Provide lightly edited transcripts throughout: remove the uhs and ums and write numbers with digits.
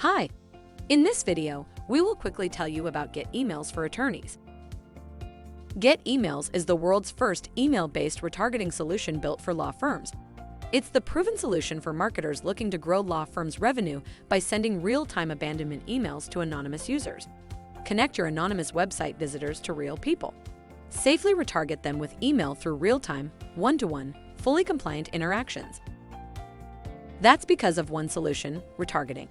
Hi! In this video, we will quickly tell you about Get Emails for attorneys. Get Emails is the world's first email-based retargeting solution built for law firms. It's the proven solution for marketers looking to grow law firms' revenue by sending real-time abandonment emails to anonymous users. Connect your anonymous website visitors to real people. Safely retarget them with email through real-time, one-to-one, fully compliant interactions. That's because of one solution, retargeting.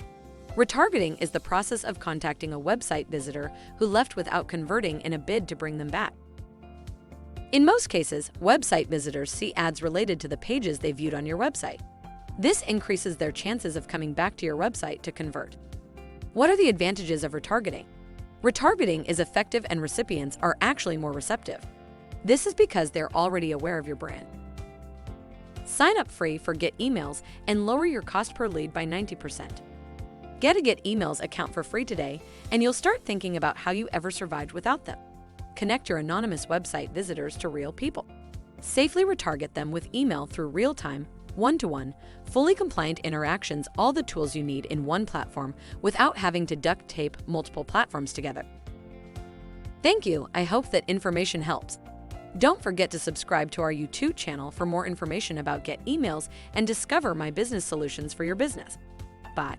Retargeting is the process of contacting a website visitor who left without converting in a bid to bring them back. In most cases, website visitors see ads related to the pages they viewed on your website. This increases their chances of coming back to your website to convert. What are the advantages of retargeting? Retargeting is effective and recipients are actually more receptive. This is because they're already aware of your brand. Sign up free for Get Emails and lower your cost per lead by 90%. Get a Get Emails account for free today, and you'll start thinking about how you ever survived without them. Connect your anonymous website visitors to real people. Safely retarget them with email through real-time, one-to-one, fully compliant interactions, all the tools you need in one platform without having to duct tape multiple platforms together. Thank you. I hope that information helps. Don't forget to subscribe to our YouTube channel for more information about Get Emails and discover my business solutions for your business. Bye.